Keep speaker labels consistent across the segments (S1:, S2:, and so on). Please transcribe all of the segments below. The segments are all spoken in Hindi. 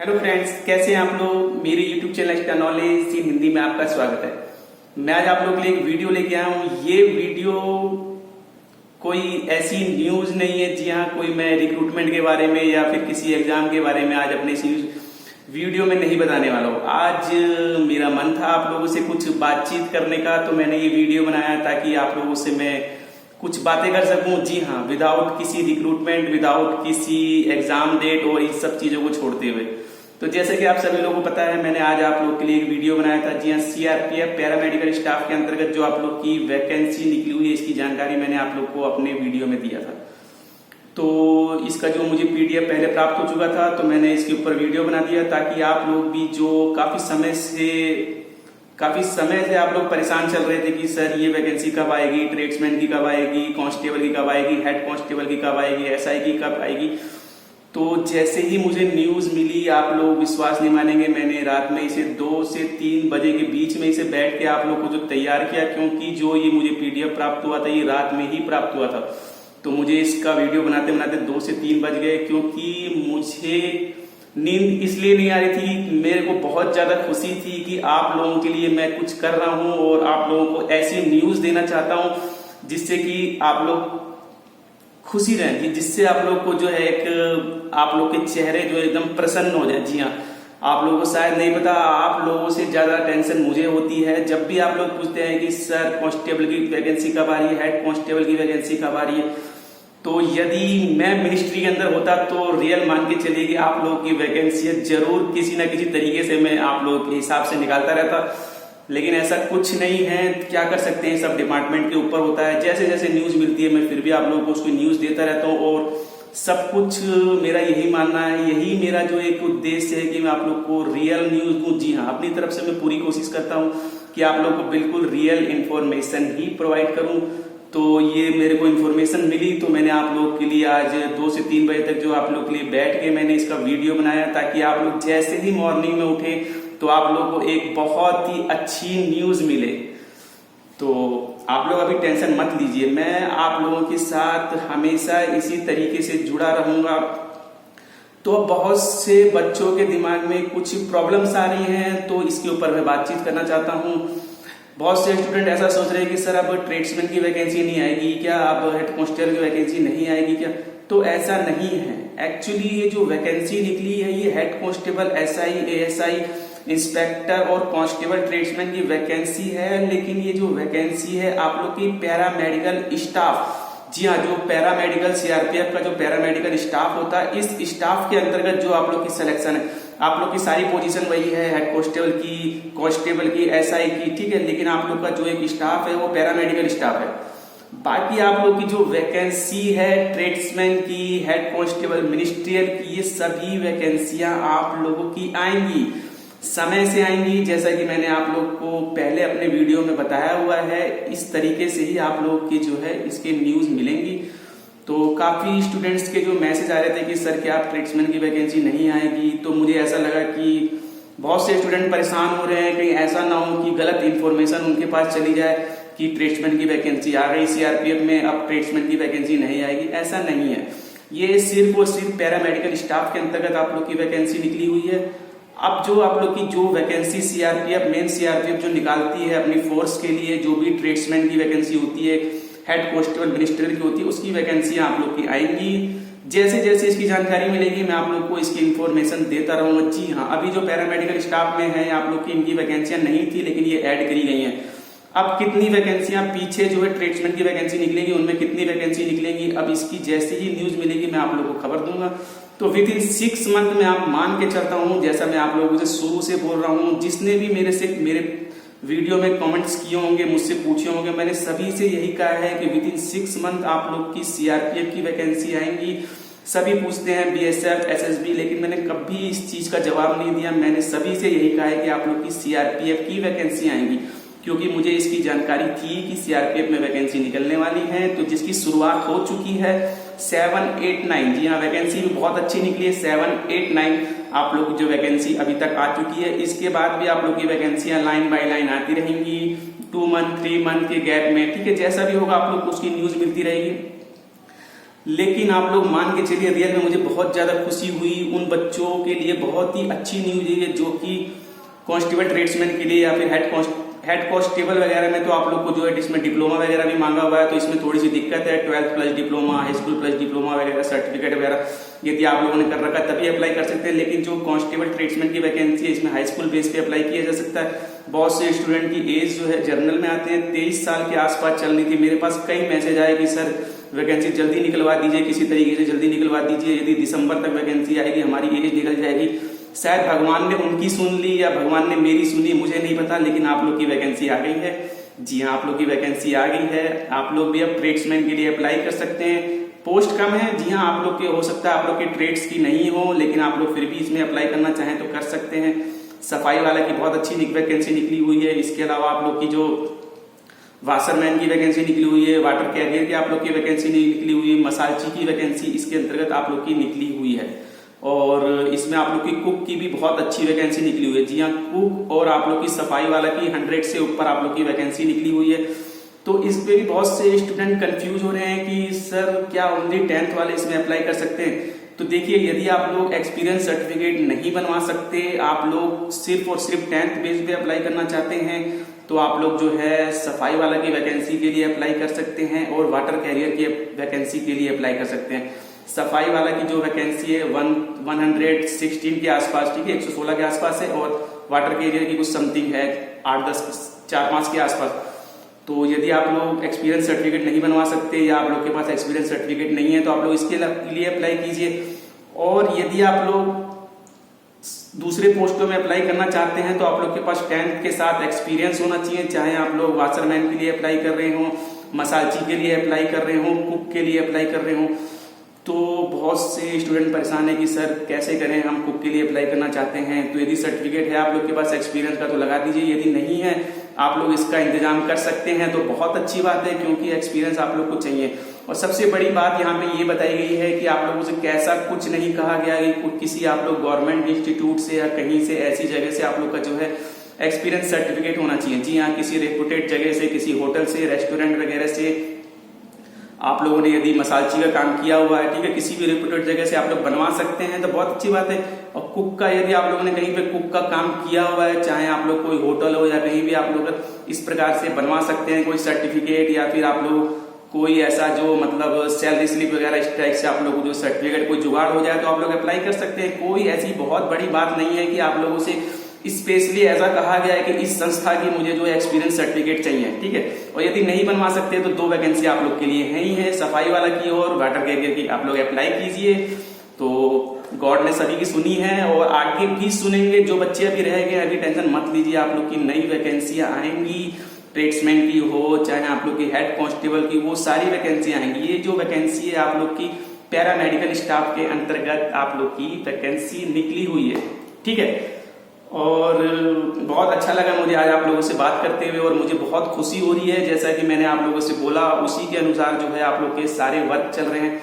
S1: हेलो फ्रेंड्स, कैसे हैं आप लोग। मेरे YouTube channel extra knowledge in Hindi में आपका स्वागत है। मैं आज आप लोग के लिए एक वीडियो लेके आया हूँ। ये वीडियो कोई ऐसी न्यूज नहीं है। जी हाँ, कोई मैं रिक्रूटमेंट के बारे में या फिर किसी एग्जाम के बारे में आज अपने इस वीडियो में नहीं बताने वाला हूँ। आज मेरा मन था आप लोगों से कुछ बातचीत करने का, तो मैंने ये वीडियो बनाया ताकि आप लोगों से मैं कुछ बातें कर सकूं। जी हाँ, विदाउट किसी रिक्रूटमेंट, विदाउट किसी एग्जाम डेट और इस सब चीजों को छोड़ते हुए। तो जैसे कि आप सभी लोगों को पता है, मैंने आज आप लोग के लिए एक वीडियो बनाया था। जी हाँ, सीआरपीएफ पैरामेडिकल स्टाफ के अंतर्गत जो आप लोग की वैकेंसी निकली हुई है, इसकी जानकारी मैंने आप लोग को अपने वीडियो में दिया था। तो इसका जो मुझे पीडीएफ पहले प्राप्त हो चुका था, तो मैंने इसके ऊपर वीडियो बना दिया ताकि आप लोग भी जो काफी समय से आप लोग परेशान चल रहे थे कि सर ये वैकेंसी कब आएगी, ट्रेड्समैन की कब आएगी, कांस्टेबल की कब आएगी, हेड कांस्टेबल की कब आएगी, एसआई की कब आएगी। तो जैसे ही मुझे न्यूज मिली, आप लोग विश्वास नहीं मानेंगे, मैंने रात में इसे 2 से 3 बजे के बीच में इसे बैठ के आप लोग को जो तैयार किया, क्योंकि जो ये मुझे पीडीएफ प्राप्त हुआ था ये रात में ही प्राप्त हुआ था। तो मुझे इसका वीडियो बनाते बनाते 2 से 3 बज गए, क्योंकि मुझे नींद इसलिए नहीं आ रही थी। मेरे को बहुत ज्यादा खुशी थी कि आप लोगों के लिए मैं कुछ कर रहा हूं और आप लोगों को ऐसी न्यूज देना चाहता हूं जिससे कि आप लोग खुशी रहें, कि जिससे आप लोग को जो है एक आप लोग के चेहरे जो एकदम प्रसन्न हो जाए। जी हाँ, आप लोगों को शायद नहीं पता, आप लोगों से ज्यादा टेंशन मुझे होती है जब भी आप लोग पूछते हैं कि सर कांस्टेबल की वैकेंसी कब आ रही है, हेड कांस्टेबल की वैकेंसी कब आ रही है। तो यदि मैं मिनिस्ट्री के अंदर होता तो रियल मान के चलिए कि आप लोगों की वैकेंसी जरूर किसी ना किसी तरीके से मैं आप लोगों के हिसाब से निकालता रहता। लेकिन ऐसा कुछ नहीं है, क्या कर सकते हैं, सब डिपार्टमेंट के ऊपर होता है। जैसे जैसे न्यूज मिलती है मैं फिर भी आप लोगों को उसकी न्यूज देता रहता हूँ, और सब कुछ मेरा यही मानना है, यही मेरा जो एक उद्देश्य है कि मैं आप लोग को रियल न्यूज दूं। जी हाँ, अपनी तरफ से मैं पूरी कोशिश करता हूँ कि आप लोग को बिल्कुल रियल इंफॉर्मेशन ही प्रोवाइड करूं। तो ये मेरे को इन्फॉर्मेशन मिली, तो मैंने आप लोग के लिए आज 2 से 3 बजे तक जो आप लोग के लिए बैठ के मैंने इसका वीडियो बनाया, ताकि आप लोग जैसे ही मॉर्निंग में उठे तो आप लोग को एक बहुत ही अच्छी न्यूज मिले। तो आप लोग अभी टेंशन मत लीजिए, मैं आप लोगों के साथ हमेशा इसी तरीके से जुड़ा रहूंगा। तो बहुत से बच्चों के दिमाग में कुछ प्रॉब्लम्स आ रही हैं, तो इसके ऊपर मैं बातचीत करना चाहता हूँ। बहुत से स्टूडेंट ऐसा सोच रहे हैं कि सर अब ट्रेड्समैन की वैकेंसी नहीं आएगी क्या, अब हेड कांस्टेबल की वैकेंसी नहीं आएगी क्या। तो ऐसा नहीं है। एक्चुअली ये जो वैकेंसी निकली है ये head constable, SI, ASI, inspector और कांस्टेबल ट्रेड्समैन की वैकेंसी है। लेकिन ये जो वैकेंसी है आप लोग की पैरामेडिकल स्टाफ, जी हाँ, जो पैरामेडिकल सीआरपीएफ का जो पैरामेडिकल स्टाफ होता है, इस स्टाफ के अंतर्गत जो आप लोग की सिलेक्शन है, आप लोग की सारी पोजीशन वही है, हेड कांस्टेबल की, एसआई की, ठीक है। लेकिन आप लोग का जो एक स्टाफ है वो पैरामेडिकल स्टाफ है। बाकी आप लोग की जो वैकेंसी है ट्रेड्समैन की, हेड कांस्टेबल, मिनिस्ट्रियल की, ये सभी वैकेंसियां आप लोगों की आएंगी, समय से आएंगी। जैसा कि मैंने आप लोग को पहले अपने वीडियो में बताया हुआ है, इस तरीके से ही आप लोग की जो है इसके न्यूज मिलेंगी। तो काफी स्टूडेंट्स के जो मैसेज आ रहे थे कि सर क्या ट्रेड्समैन की वैकेंसी नहीं आएगी, तो मुझे ऐसा लगा कि बहुत से स्टूडेंट परेशान हो रहे हैं, कहीं ऐसा ना हो कि गलत इंफॉर्मेशन उनके पास चली जाए कि ट्रेड्समैन की वैकेंसी आ गई सीआरपीएफ में, अब ट्रेड्समैन की वैकेंसी नहीं आएगी। ऐसा नहीं है, ये सिर्फ और सिर्फ पैरामेडिकल स्टाफ के अंतर्गत आप लोग की वैकेंसी निकली हुई है। अब जो आप लोग की जो वैकेंसी सीआरपीएफ, मेन सीआरपीएफ जो निकालती है अपनी फोर्स के लिए, जो भी ट्रेड्समैन की वैकेंसी होती है, हेड कांस्टेबल, मिनिस्ट्रियल की होती है, उसकी वैकेंसी आप लोग की आएंगी। जैसे जैसे इसकी जानकारी मिलेगी मैं आप लोग को इसकी इन्फॉर्मेशन देता रहूंगा। जी हाँ, अभी जो पैरामेडिकल स्टाफ में है आप लोग की इनकी वैकेंसियां नहीं थी, लेकिन ये ऐड करी गई हैं। अब कितनी वैकेंसियां पीछे जो है ट्रेड्समैन की वैकेंसी निकलेगी, उनमें कितनी वैकेंसी निकलेगी, अब इसकी जैसे ही न्यूज मिलेगी मैं आप लोग को खबर दूंगा। तो विद इन 6 मंथ में आप मान के चलता हूं, जैसा मैं आप लोगों से शुरू से बोल रहा हूं, जिसने भी मेरे वीडियो में कमेंट्स किए होंगे, मुझसे पूछे होंगे, मैंने सभी से यही कहा है कि विद इन 6 मंथ आप लोग की सीआरपीएफ की वैकेंसी आएंगी। सभी पूछते हैं बीएसएफ, एसएसबी, लेकिन मैंने कभी इस चीज का जवाब नहीं दिया। मैंने सभी से यही कहा है कि आप लोग की सीआरपीएफ की वैकेंसी आएंगी, क्योंकि मुझे इसकी जानकारी थी कि सीआरपीएफ में वैकेंसी निकलने वाली है, तो जिसकी शुरुआत हो चुकी है 7, 8, 9। जी हाँ, वैकेंसी भी बहुत अच्छी निकली है। 7, 8, 9 आप लोग की जो वैकेंसी अभी तक आ चुकी है। इसके बाद भी आप लोग की वैकेंसियां लाइन बाय लाइन आती रहेंगी 2 मंथ, 3 मंथ के गैप में, ठीक है। जैसा भी होगा आप लोग को उसकी न्यूज मिलती रहेगी। लेकिन आप लोग मान के चलिए रियल में मुझे बहुत ज्यादा खुशी हुई। उन बच्चों के लिए बहुत ही अच्छी न्यूज है जो कि कांस्टेबल ट्रेड्समैन के लिए या फिर हेड कांस्टेबल वगैरह में तो आप लोग को जो है इसमें डिप्लोमा वगैरह भी मांगा हुआ है, तो इसमें थोड़ी सी दिक्कत है। 12th plus diploma, high school plus diploma वगैरह, सर्टिफिकेट वगैरह यदि आप लोगों ने कर रखा है तभी अप्लाई कर सकते हैं। लेकिन जो कांस्टेबल ट्रेड्समैन की वैकेंसी है इसमें हाई स्कूल बेस पे अप्लाई किया जा सकता है। बहुत से स्टूडेंट की एज जो है जर्नल में आते हैं 23 साल के आसपास चल रही थी। मेरे पास कई मैसेज आए कि सर वैकेंसी जल्दी निकलवा दीजिए, किसी तरीके से जल्दी निकलवा दीजिए, यदि दिसंबर तक वैकेंसी आएगी हमारी एज निकल जाएगी। शायद भगवान ने उनकी सुन ली या भगवान ने मेरी सुनी, मुझे नहीं पता, लेकिन आप लोग की वैकेंसी आ गई है। जी हाँ, आप लोग की वैकेंसी आ गई है। आप लोग भी अब ट्रेड्समैन के लिए अप्लाई कर सकते हैं। पोस्ट कम है, जी हाँ, आप लोग के हो सकता है आप लोग के ट्रेड्स की नहीं हो, लेकिन आप लोग फिर भी इसमें अप्लाई करना चाहें तो कर सकते हैं। सफाई वाला की बहुत अच्छी वैकेंसी निकली हुई है। इसके अलावा आप लोग की जो वाशरमैन की वैकेंसी निकली हुई है, वाटर कैरियर की आप लोग की वैकेंसी निकली हुई है, मसालची की वैकेंसी इसके अंतर्गत आप लोग की निकली हुई है। और इसमें आप लोग की कुक की भी बहुत अच्छी वैकेंसी निकली हुई है। जी हाँ, कुक और आप लोग की सफाई वाला की 100 से ऊपर आप लोग की वैकेंसी निकली हुई है। तो इस पे भी बहुत से स्टूडेंट कंफ्यूज हो रहे हैं कि सर क्या ओनली 10th वाले इसमें अप्लाई कर सकते हैं। तो देखिए, यदि आप लोग एक्सपीरियंस सर्टिफिकेट नहीं बनवा सकते, आप लोग सिर्फ और सिर्फ 10th बेस पे अप्लाई करना चाहते हैं, तो आप लोग जो है सफाई वाला की वैकेंसी के लिए अप्लाई कर सकते हैं और वाटर कैरियर की वैकेंसी के लिए अप्लाई कर सकते हैं। सफाई वाला की जो वैकेंसी है 116 के आसपास, ठीक है, 116 के आसपास है, और वाटर कैरियर की कुछ समथिंग है 8-10-4-5 के आसपास। तो यदि आप लोग एक्सपीरियंस सर्टिफिकेट नहीं बनवा सकते या आप लोग के पास एक्सपीरियंस सर्टिफिकेट नहीं है तो आप लोग इसके लिए अप्लाई कीजिए। और यदि आप लोग दूसरे पोस्टों में अप्लाई करना चाहते हैं तो आप लोग के पास 10th के साथ एक्सपीरियंस होना चाहिए, चाहे आप लोग वाशरमैन के लिए अप्लाई कर रहे हो, मसालची के लिए अप्लाई कर रहे हो, कुक के लिए अप्लाई कर रहे हो। तो बहुत से स्टूडेंट परेशान है कि सर कैसे करें, हम कुक के लिए अप्लाई करना चाहते हैं। तो यदि सर्टिफिकेट है आप लोग के पास एक्सपीरियंस का तो लगा दीजिए, यदि नहीं है आप लोग इसका इंतजाम कर सकते हैं तो बहुत अच्छी बात है, क्योंकि एक्सपीरियंस आप लोग को चाहिए। और सबसे बड़ी बात यहाँ पे ये बताई गई है कि आप लोगों से कैसा कुछ नहीं कहा गया कि किसी आप लोग गवर्नमेंट इंस्टीट्यूट से या कहीं से ऐसी जगह से आप लोग का जो है एक्सपीरियंस सर्टिफिकेट होना चाहिए। जी हाँ, किसी रेपुटेड जगह से, किसी होटल से, रेस्टोरेंट वगैरह से आप लोगों ने यदि मसालची का काम किया हुआ है, ठीक है, किसी भी रेपुटेड जगह से आप लोग बनवा सकते हैं तो बहुत अच्छी बात है। और कुक का यदि आप लोगों ने कहीं पे कुक का काम किया हुआ है, चाहे आप लोग कोई होटल हो या कहीं भी आप लोग इस प्रकार से बनवा सकते हैं कोई सर्टिफिकेट, या फिर आप लोग कोई ऐसा जो मतलब सैलरी स्लिप वगैरह इस टाइप से आप लोग जो सर्टिफिकेट कोई जुगाड़ हो जाए तो आप लोग अप्लाई कर सकते हैं। कोई ऐसी बहुत बड़ी बात नहीं है कि आप लोगों से स्पेशली ऐसा कहा गया है कि इस संस्था की मुझे जो एक्सपीरियंस सर्टिफिकेट चाहिए, ठीक है। और यदि नहीं बनवा सकते तो 2 वैकेंसी आप लोग के लिए है ही है, सफाई वाला की और वाटर कैरियर की। आप लोग अप्लाई कीजिए। तो गॉड ने सभी की सुनी है और आगे भी सुनेंगे। जो बच्चे अभी रह गए अभी टेंशन मत लीजिए, आप लोग की नई वैकेंसियां आएंगी, ट्रेड्समैन की हो चाहे आप लोग की हेड कांस्टेबल की, वो सारी वैकेंसी आएंगी। ये जो वैकेंसी है आप लोग की पैरामेडिकल स्टाफ के अंतर्गत आप लोग की वैकेंसी निकली हुई है, ठीक है। और बहुत अच्छा लगा मुझे आज आप लोगों से बात करते हुए, और मुझे बहुत खुशी हो रही है। जैसा कि मैंने आप लोगों से बोला उसी के अनुसार जो है आप लोग के सारे वर्क चल रहे हैं।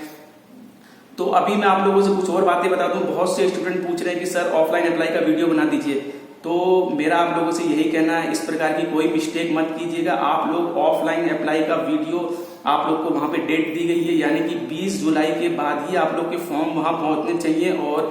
S1: तो अभी मैं आप लोगों से कुछ और बातें बता दूं। बहुत से स्टूडेंट पूछ रहे हैं कि सर ऑफलाइन अप्लाई का वीडियो बना दीजिए। तो मेरा आप लोगों से यही कहना है, इस प्रकार की कोई मिस्टेक मत कीजिएगा। आप लोग ऑफलाइन अप्लाई का वीडियो, आप लोग को वहां पे डेट दी गई है, यानी कि 20 जुलाई के बाद ही आप लोग के फॉर्म वहां पहुंचने चाहिए, और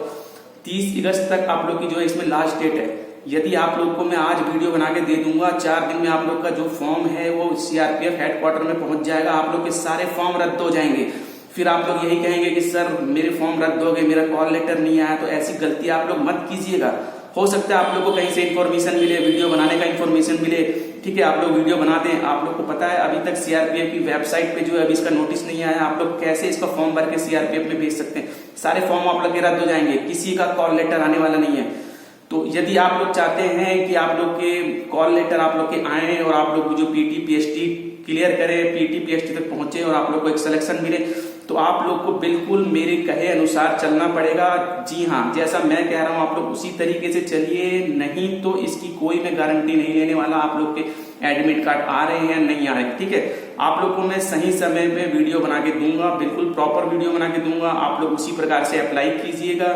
S1: 30 अगस्त तक आप लोग की जो है इसमें लास्ट डेट है। यदि आप लोग को मैं आज वीडियो बना के दे दूंगा, 4 दिन में आप लोग का जो फॉर्म है वो सीआरपीएफ हेडक्वार्टर में पहुंच जाएगा, आप लोग के सारे फॉर्म रद्द हो जाएंगे। फिर आप लोग यही कहेंगे कि सर मेरे फॉर्म रद्द हो गए, मेरा कॉल लेटर नहीं आया। तो ऐसी गलती आप लोग मत कीजिएगा। हो सकता है आप लोग को कहीं से इन्फॉर्मेशन मिले, वीडियो बनाने का इन्फॉर्मेशन मिले, ठीक है, आप लोग वीडियो बनाते हैं। आप लोग को पता है अभी तक सीआरपीएफ की वेबसाइट पे जो है अभी इसका नोटिस नहीं आया, आप लोग कैसे इसका फॉर्म भर के सीआरपीएफ में भेज सकते हैं। सारे फॉर्म आप लोग के रद्द हो जाएंगे, किसी का कॉल लेटर आने वाला नहीं है। तो यदि आप लोग चाहते हैं कि आप लोग के कॉल लेटर आप लोग के आए और आप लोग जो पीटी पीएचटी क्लियर करें, पीटी पीएचटी तक पहुंचे और आप लोग को एक सिलेक्शन मिले, तो आप लोग को बिल्कुल मेरे कहे अनुसार चलना पड़ेगा। जी हाँ, जैसा मैं कह रहा हूं आप लोग उसी तरीके से चलिए, नहीं तो इसकी कोई मैं गारंटी नहीं लेने वाला आप लोग के एडमिट कार्ड आ रहे हैं नहीं आ रहे, ठीक है। आप लोग को मैं सही समय पे वीडियो बना के दूंगा, बिल्कुल प्रॉपर वीडियो बना के दूंगा, आप लोग उसी प्रकार से अप्लाई कीजिएगा,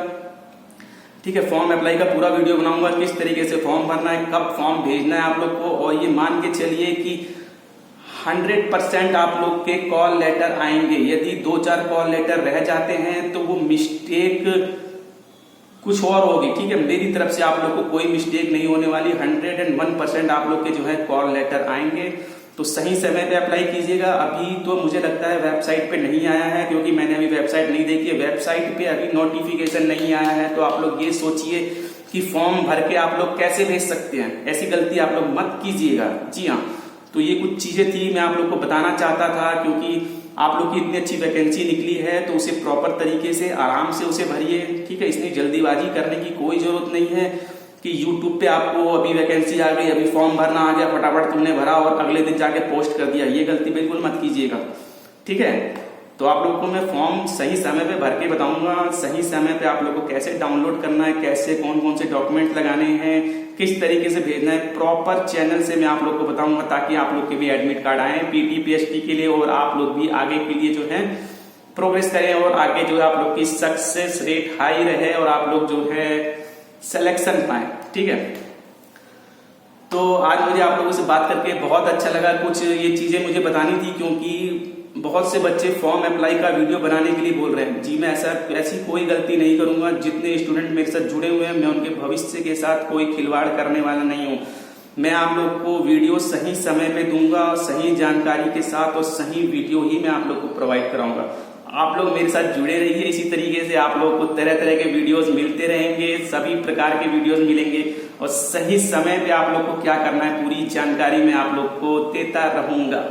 S1: ठीक है। फॉर्म अप्लाई का पूरा वीडियो बनाऊंगा, किस तरीके से फॉर्म भरना है, कब फॉर्म भेजना है आप लोग को। और ये मान के चलिए कि 100% आप लोग के कॉल लेटर आएंगे। यदि 2-4 कॉल लेटर रह जाते हैं तो वो मिस्टेक कुछ और होगी, ठीक है। मेरी तरफ से आप लोग को कोई मिस्टेक नहीं होने वाली, 101% आप लोग के जो है कॉल लेटर आएंगे। तो सही समय पे अप्लाई कीजिएगा। अभी तो मुझे लगता है वेबसाइट पे नहीं आया है, क्योंकि मैंने अभी वेबसाइट नहीं देखी है। वेबसाइट पे अभी नोटिफिकेशन नहीं आया है। तो आप लोग ये सोचिए कि फॉर्म भर के आप लोग कैसे भेज सकते हैं, ऐसी गलती आप लोग मत कीजिएगा। जी हाँ, तो ये कुछ चीजें थी मैं आप लोग को बताना चाहता था, क्योंकि आप लोग की इतनी अच्छी वैकेंसी निकली है तो उसे प्रॉपर तरीके से आराम से उसे भरिए, ठीक है। इसमें जल्दीबाजी करने की कोई जरूरत नहीं है कि यूट्यूब पे आपको अभी वैकेंसी आ गई, अभी फॉर्म भरना आ गया, फटाफट तुमने भरा और अगले दिन जाके पोस्ट कर दिया। ये गलती बिल्कुल मत कीजिएगा, ठीक है। तो आप लोगों को मैं फॉर्म सही समय पे भर के बताऊंगा, सही समय पे आप लोगों को कैसे डाउनलोड करना है, कैसे कौन कौन से डॉक्यूमेंट लगाने हैं, किस तरीके से भेजना है, प्रॉपर चैनल से मैं आप लोग को बताऊंगा, ताकि आप लोग के भी एडमिट कार्ड आए पीटी पीएचडी के लिए, और आप लोग भी आगे के लिए जो है प्रोग्रेस करें, और आगे जो है आप लोग की सक्सेस रेट हाई रहे और आप लोग जो है सिलेक्शन पाए, ठीक है। तो आज मुझे आप लोगों से बात करके बहुत अच्छा लगा। कुछ ये चीजें मुझे बतानी थी, क्योंकि बहुत से बच्चे फॉर्म अप्लाई का वीडियो बनाने के लिए बोल रहे हैं। जी मैं ऐसी कोई गलती नहीं करूंगा। जितने स्टूडेंट मेरे साथ जुड़े हुए हैं, मैं उनके भविष्य के साथ कोई खिलवाड़ करने वाला नहीं हूं। मैं आप लोग को वीडियो सही समय पे दूंगा, सही जानकारी के साथ, और सही वीडियो ही मैं आप लोग को प्रोवाइड कराऊंगा। आप लोग मेरे साथ जुड़े रहिए। इसी तरीके से आप लोगों को तरह तरह के वीडियोस मिलते रहेंगे, सभी प्रकार के वीडियोस मिलेंगे, और सही समय पे आप लोग को क्या करना है पूरी जानकारी मैं आप लोग को देता रहूंगा।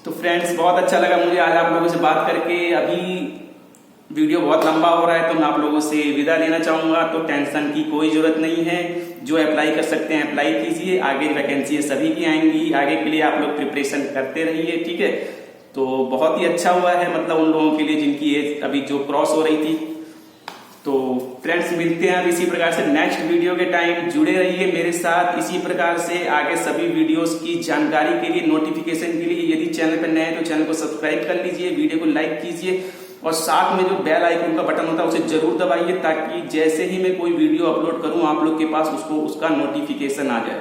S1: तो फ्रेंड्स, बहुत अच्छा लगा मुझे आज आप लोगों से बात करके। अभी वीडियो बहुत लंबा हो रहा है तो मैं आप लोगों से विदा लेना चाहूंगा। तो टेंशन की कोई जरूरत नहीं है। जो अप्लाई कर सकते हैं अप्लाई कीजिए। आगे वैकेंसी सभी की आएंगी, आगे के लिए आप लोग प्रिपरेशन करते रहिए, ठीक है। तो बहुत ही अच्छा हुआ है, मतलब उन लोगों के लिए जिनकी एज अभी जो क्रॉस हो रही थी। तो फ्रेंड्स, मिलते हैं अब इसी प्रकार से नेक्स्ट वीडियो के टाइम। जुड़े रहिए मेरे साथ इसी प्रकार से। आगे सभी वीडियोस की जानकारी के लिए, नोटिफिकेशन के लिए, यदि चैनल पर नए हैं तो चैनल को सब्सक्राइब कर लीजिए, वीडियो को लाइक कीजिए, और साथ में जो बेल आइकन का बटन होता है उसे जरूर दबाइए, ताकि जैसे ही मैं कोई वीडियो अपलोड करूं आप लोग के पास उसका नोटिफिकेशन आ जाए।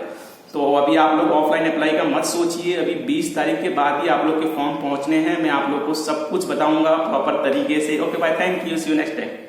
S1: तो अभी आप लोग ऑफलाइन अप्लाई का मत सोचिए। अभी 20 तारीख के बाद ही आप लोग के फॉर्म पहुंचने हैं। मैं आप लोग को सब कुछ बताऊंगा प्रॉपर तरीके से। Okay bye, thank you, see you next time.